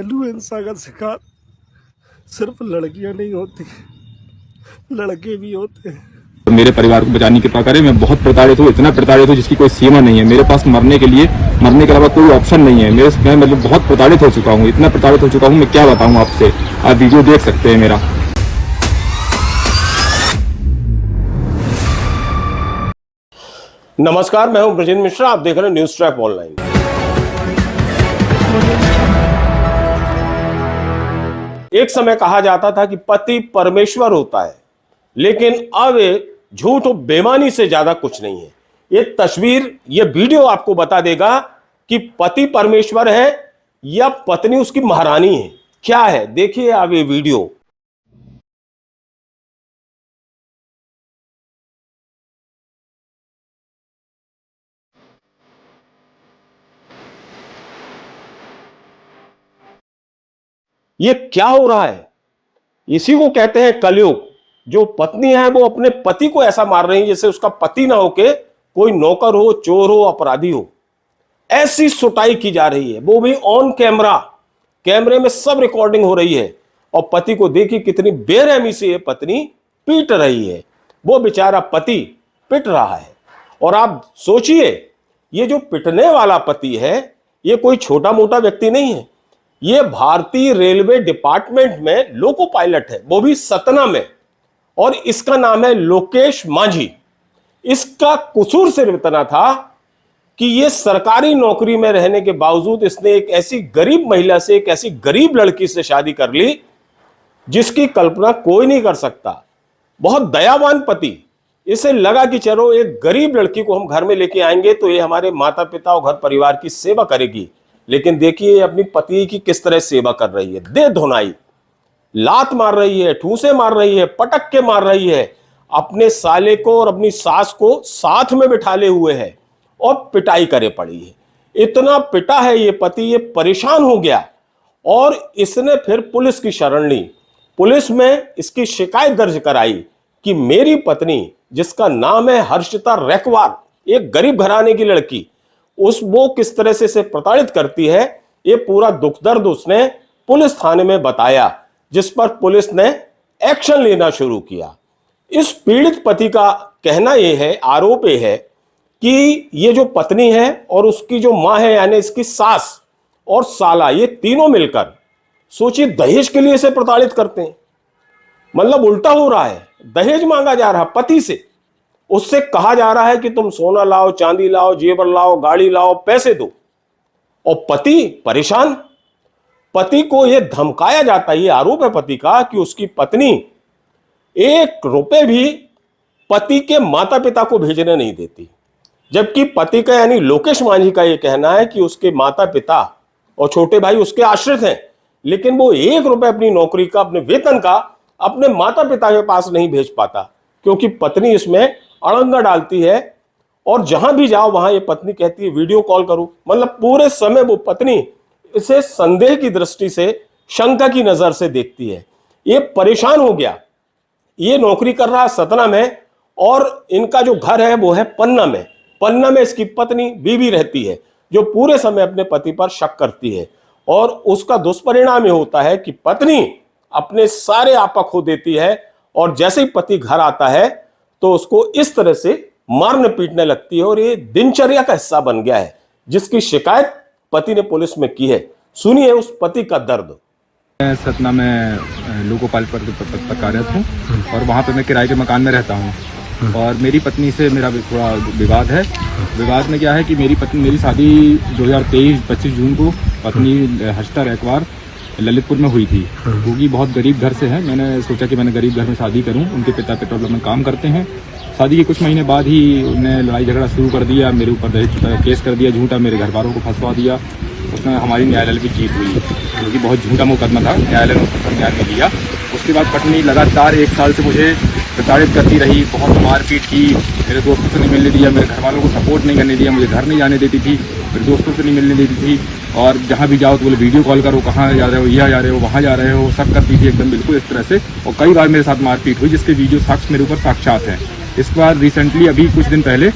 Influenza का शिकार सिर्फ लड़कियां नहीं होती, लड़के भी होते हैं। मेरे परिवार को बचाने की कृपा करें। मैं बहुत प्रताड़ित हूँ, इतना प्रताड़ित हूँ जिसकी कोई सीमा नहीं है। मेरे पास मरने के अलावा कोई ऑप्शन नहीं है। मैं मतलब बहुत प्रताड़ित हो चुका हूँ, इतना प्रताड़ित हो चुका हूँ, मैं क्या बताऊँ आपसे। आप वीडियो देख सकते हैं मेरा। नमस्कार, मैं हूं ब्रजेंद्र मिश्रा, आप देख रहे हैं न्यूज ट्रैप ऑनलाइन। एक समय कहा जाता था कि पति परमेश्वर होता है, लेकिन अब झूठ और बेईमानी से ज्यादा कुछ नहीं है। ये तस्वीर, ये वीडियो आपको बता देगा कि पति परमेश्वर है या पत्नी उसकी महारानी है। क्या है, देखिए आप ये वीडियो। ये क्या हो रहा है? इसी को कहते हैं कलयुग। जो पत्नी है वो अपने पति को ऐसा मार रही है जैसे उसका पति ना होके कोई नौकर हो, चोर हो, अपराधी हो। ऐसी सुटाई की जा रही है, वो भी ऑन कैमरा। कैमरे में सब रिकॉर्डिंग हो रही है और पति को देखिए कितनी बेरहमी से ये पत्नी पीट रही है। वो बेचारा पति पिट रहा है। और आप सोचिए, ये जो पिटने वाला पति है ये कोई छोटा मोटा व्यक्ति नहीं है। ये भारतीय रेलवे डिपार्टमेंट में लोको पायलट है, वो भी सतना में, और इसका नाम है लोकेश मांझी। इसका कसूर सिर्फ इतना था कि ये सरकारी नौकरी में रहने के बावजूद इसने एक ऐसी गरीब महिला से, एक ऐसी गरीब लड़की से शादी कर ली जिसकी कल्पना कोई नहीं कर सकता। बहुत दयावान पति। इसे लगा कि चलो एक गरीब लड़की को हम घर में लेके आएंगे तो ये हमारे माता पिता और घर परिवार की सेवा करेगी। लेकिन देखिए अपनी पति की किस तरह सेवा कर रही है। दे धुनाई, लात मार रही है, ठूसे मार रही है, पटक के मार रही है। अपने साले को और अपनी सास को साथ में बिठाले हुए है और पिटाई करे पड़ी है। इतना पिटा है ये पति, ये परेशान हो गया और इसने फिर पुलिस की शरण ली। पुलिस में इसकी शिकायत दर्ज कराई कि मेरी पत्नी, जिसका नाम है हर्षिता रेखवार, एक गरीब घराने की लड़की, वो किस तरह से इसे प्रताड़ित करती है। ये पूरा दुख दर्द उसने पुलिस थाने में बताया, जिस पर पुलिस ने एक्शन लेना शुरू किया। इस पीड़ित पति का कहना यह है, आरोप यह है कि ये जो पत्नी है और उसकी जो मां है, यानी इसकी सास और साला, ये तीनों मिलकर, सोचिए, दहेज के लिए इसे प्रताड़ित करते हैं। मतलब उल्टा हो रहा है, दहेज मांगा जा रहा पति से। उससे कहा जा रहा है कि तुम सोना लाओ, चांदी लाओ, जेवर लाओ, गाड़ी लाओ, पैसे दो। और पति परेशान। पति को यह धमकाया जाता है, यह आरोप है पति का कि उसकी पत्नी 1 रुपए भी पति के माता पिता को भेजने नहीं देती। जबकि पति का, यानी लोकेश मांझी का, यह कहना है कि उसके माता पिता और छोटे भाई उसके आश्रित हैं, लेकिन वो 1 रुपए अपनी नौकरी का, अपने वेतन का अपने माता पिता के पास नहीं भेज पाता, क्योंकि पत्नी इसमें अड़ंगा डालती है। और जहां भी जाओ वहां ये पत्नी कहती है वीडियो कॉल करो। मतलब पूरे समय वो पत्नी इसे संदेह की दृष्टि से, शंका की नजर से देखती है। ये परेशान हो गया। ये नौकरी कर रहा है सतना में और इनका जो घर है वो है पन्ना में। पन्ना में इसकी पत्नी बीवी रहती है, जो पूरे समय अपने पति पर शक करती है। और उसका दुष्परिणाम ये होता है कि पत्नी अपने सारे आपा खो देती है और जैसे ही पति घर आता है तो उसको इस तरह से मारने पीटने लगती है। और ये दिनचर्या का हिस्सा बन गया है, जिसकी शिकायत पति ने पुलिस में की है। सुनिए उस पति का दर्द। मैं सतना में लोको पायलट पर कार्यरत हूँ और वहाँ पे मैं किराए के मकान में रहता हूँ। और मेरी पत्नी से मेरा थोड़ा विवाद है। विवाद में क्या है कि मेरी शादी 2023 25 जून को पत्नी हर्षिता रेखवार ललितपुर में हुई थी। क्योंकि बहुत गरीब घर से है, मैंने सोचा कि मैंने गरीब घर में शादी करूं। उनके पिता पेट्रोल पंप में काम करते हैं। शादी के कुछ महीने बाद ही उन्हें लड़ाई झगड़ा शुरू कर दिया, मेरे ऊपर दहेज केस कर दिया झूठा, मेरे घर वालों को फंसवा दिया। उसमें हमारी न्यायालय की जीत हुई, क्योंकि बहुत झूठा मुकदमा था, न्यायालय ने उसको संज्ञान में लिया। उसके बाद पत्नी लगातार 1 साल से मुझे प्रताड़ित करती रही, बहुत मारपीट की, मेरे दोस्तों से नहीं मिलने दिया, मेरे घर वालों को सपोर्ट नहीं करने दिया, मुझे घर नहीं जाने देती थी, मेरे दोस्तों से नहीं मिलने देती थी। और जहाँ भी जाओ तो बोले वीडियो कॉल करो, कहाँ जा रहे हो, यहाँ जा रहे हो, वहाँ जा रहे हो, सब करती थी एकदम बिल्कुल इस तरह से। और कई बार मेरे साथ मारपीट हुई, जिसके वीडियो साक्ष्य मेरे ऊपर साक्षात हैं। इस बार रिसेंटली अभी कुछ दिन पहले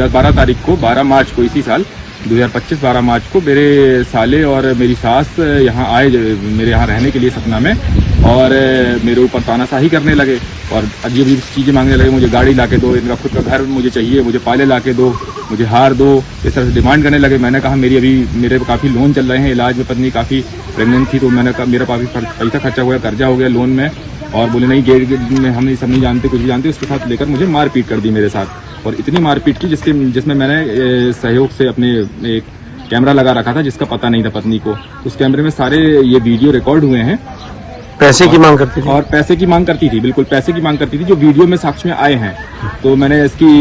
12 तारीख को, 12 मार्च को इसी साल 2025 12 मार्च को मेरे साले और मेरी सास यहाँ आए मेरे यहाँ रहने के लिए सतना में, और मेरे ऊपर तानाशाही करने लगे और अजीब अजीब चीज़ें मांगने लगे। मुझे गाड़ी ला के दो, इनका खुद का घर मुझे चाहिए, मुझे पाले ला के दो, मुझे हार दो, इस तरह से डिमांड करने लगे। मैंने कहा मेरे काफ़ी लोन चल रहे हैं, इलाज में पत्नी काफ़ी प्रेगनेंट थी, तो मैंने कहा मेरा काफ़ी पैसा खर्चा हुआ, कर्जा हो गया लोन में। और बोले नहीं गेट में हम ये सब नहीं जानते, कुछ भी जानते। उसके साथ लेकर मुझे मारपीट कर दी मेरे साथ, और इतनी मारपीट की जिसमें मैंने सहयोग से अपने एक कैमरा लगा रखा था जिसका पता नहीं था पत्नी को। उस कैमरे में सारे ये वीडियो रिकॉर्ड हुए हैं। पैसे की मांग करती थी और पैसे की मांग करती थी, बिल्कुल पैसे की मांग करती थी, जो वीडियो में साक्ष्य में आए हैं। तो मैंने इसकी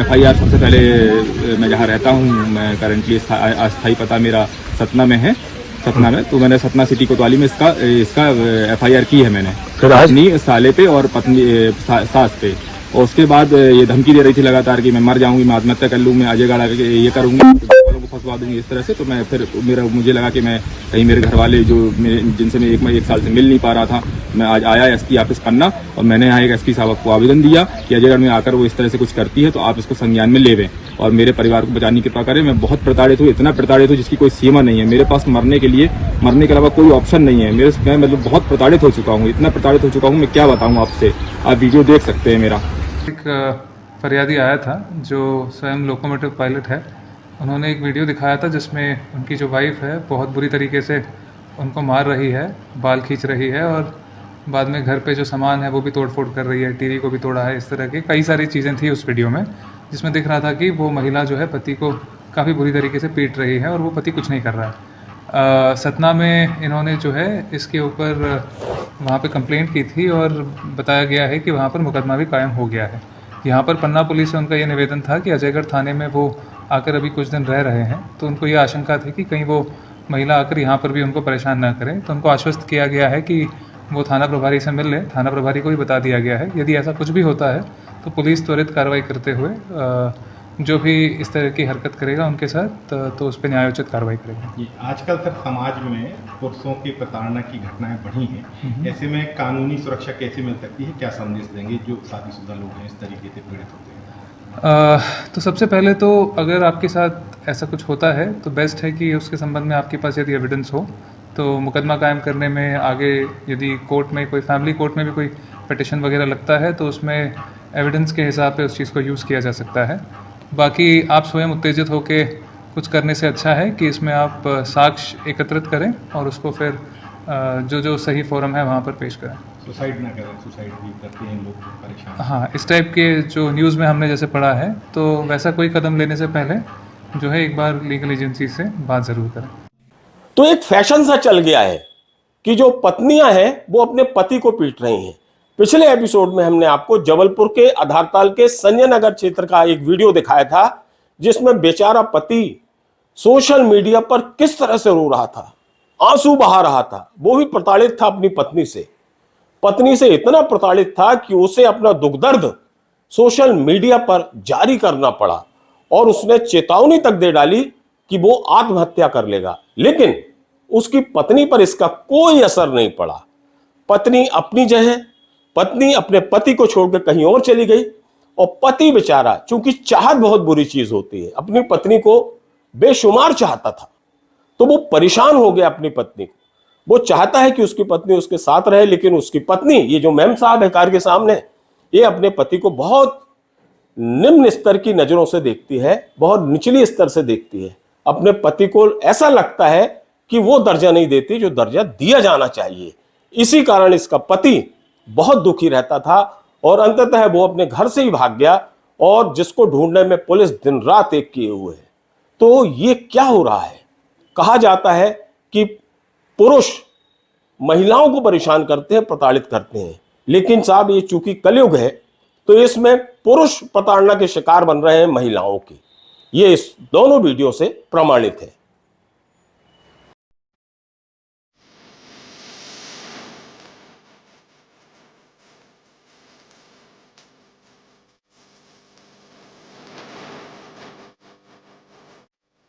FIR सबसे पहले मैं जहाँ रहता हूँ, मैं करंटली अस्थायी पता मेरा सतना में है, सतना में। तो मैंने सतना सिटी कोतवाली में इसका FIR की है मैंने, अपनी साले पे और पत्नी सास पे। और उसके बाद ये धमकी दे रही थी लगातार कि मैं मर जाऊंगी, मैं आत्महत्या कर लूँ, मैं अजय गाड़ा ये करूंगी, वालों को फंसवा दूंगी, इस तरह से। तो मैं फिर मुझे लगा कि मैं कहीं मेरे घर वाले जो जिनसे मैं एक साल से मिल नहीं पा रहा था, मैं आज आया SP ऑफिस पन्ना, और मैंने यहाँ एक SP साहब को आवेदन दिया कि अजयगढ़ में आकर वो इस तरह से कुछ करती है तो आप इसको संज्ञान में लेवें और मेरे परिवार को बचाने की कृपा करें। मैं बहुत प्रताड़ित हूँ, इतना प्रताड़ित हूँ जिसकी कोई सीमा नहीं है। मेरे पास मरने के अलावा कोई ऑप्शन नहीं है। मैं मतलब बहुत प्रताड़ित हो चुका हूँ, इतना प्रताड़ित हो चुका हूँ, मैं क्या बताऊँ आपसे। आप वीडियो देख सकते हैं मेरा। एक फरियादी आया था जो स्वयं लोकोमोटिव पायलट है। उन्होंने एक वीडियो दिखाया था जिसमें उनकी जो वाइफ है बहुत बुरी तरीके से उनको मार रही है, बाल खींच रही है, और बाद में घर पे जो सामान है वो भी तोड़ फोड़ कर रही है, टीवी को भी तोड़ा है। इस तरह की कई सारी चीज़ें थी उस वीडियो में, जिसमें दिख रहा था कि वो महिला जो है पति को काफ़ी बुरी तरीके से पीट रही है और वो पति कुछ नहीं कर रहा है। सतना में इन्होंने जो है इसके ऊपर वहाँ पे कंप्लेंट की थी और बताया गया है कि वहाँ पर मुकदमा भी कायम हो गया है। यहाँ पर पन्ना पुलिस से उनका ये निवेदन था कि अजयगढ़ थाने में वो आकर अभी कुछ दिन रह रहे हैं, तो उनको ये आशंका थी कि कहीं वो महिला आकर यहाँ पर भी उनको परेशान ना करें। तो उनको आश्वस्त किया गया है कि वो थाना प्रभारी से मिल लें। थाना प्रभारी को भी बता दिया गया है यदि ऐसा कुछ भी होता है तो पुलिस त्वरित कार्रवाई करते हुए जो भी इस तरह की हरकत करेगा उनके साथ तो उस पर न्यायोचित कार्रवाई करेगी। आजकल सर समाज में पुरुषों की प्रताड़ना की घटनाएं बढ़ी हैं, ऐसे में कानूनी सुरक्षा कैसे मिल सकती है, क्या संदेश देंगे जो शादीशुदा लोग हैं इस तरीके से पीड़ित होते हैं? तो सबसे पहले तो अगर आपके साथ ऐसा कुछ होता है तो बेस्ट है कि उसके संबंध में आपके पास यदि एविडेंस हो तो मुकदमा कायम करने में आगे यदि कोर्ट में कोई फैमिली कोर्ट में भी कोई पिटिशन वगैरह लगता है तो उसमें एविडेंस के हिसाब पे उस चीज़ को यूज़ किया जा सकता है। बाकी आप स्वयं उत्तेजित होकर कुछ करने से अच्छा है कि इसमें आप साक्ष्य एकत्रित करें और उसको फिर जो सही फोरम है वहाँ पर पेश करें। सुसाइड ना करें, सुसाइड भी करते हैं लोग परेशान। हाँ, इस टाइप के जो न्यूज़ में हमने जैसे पढ़ा है तो वैसा कोई कदम लेने से पहले जो है एक बार लीगल एजेंसी से बात ज़रूर करें। तो एक फैशन सा चल गया है कि जो पत्नियां हैं वो अपने पति को पीट रही हैं। पिछले एपिसोड में हमने आपको जबलपुर के आधारताल के संजय नगर क्षेत्र का एक वीडियो दिखाया था जिसमें बेचारा पति सोशल मीडिया पर किस तरह से रो रहा था, आंसू बहा रहा था। वो भी प्रताड़ित था अपनी पत्नी से इतना प्रताड़ित था कि उसे अपना दुख दर्द सोशल मीडिया पर जारी करना पड़ा और उसने चेतावनी तक दे डाली कि वो आत्महत्या कर लेगा, लेकिन उसकी पत्नी पर इसका कोई असर नहीं पड़ा। पत्नी अपनी जगह, पत्नी अपने पति को छोड़कर कहीं और चली गई और पति बेचारा, चूंकि चाहत बहुत बुरी चीज होती है, अपनी पत्नी को बेशुमार चाहता था तो वो परेशान हो गया अपनी पत्नी को। वो चाहता है कि उसकी पत्नी उसके साथ रहे, लेकिन उसकी पत्नी, ये जो मैम साहब है कार के सामने, ये अपने पति को बहुत निम्न स्तर की नजरों से देखती है, बहुत निचली स्तर से देखती है। अपने पति को ऐसा लगता है कि वो दर्जा नहीं देती जो दर्जा दिया जाना चाहिए। इसी कारण इसका पति बहुत दुखी रहता था और अंततः वो अपने घर से ही भाग गया और जिसको ढूंढने में पुलिस दिन रात एक किए हुए है। तो ये क्या हो रहा है? कहा जाता है कि पुरुष महिलाओं को परेशान करते हैं, प्रताड़ित करते हैं, लेकिन साहब ये चूंकि कलयुग है तो इसमें पुरुष प्रताड़ना के शिकार बन रहे हैं महिलाओं की। ये इस दोनों वीडियो से प्रमाणित है।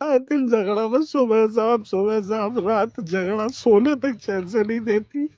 आए दिन झगड़ा, बस सुबह शाम रात झगड़ा, सोने तक चैन से नहीं देती।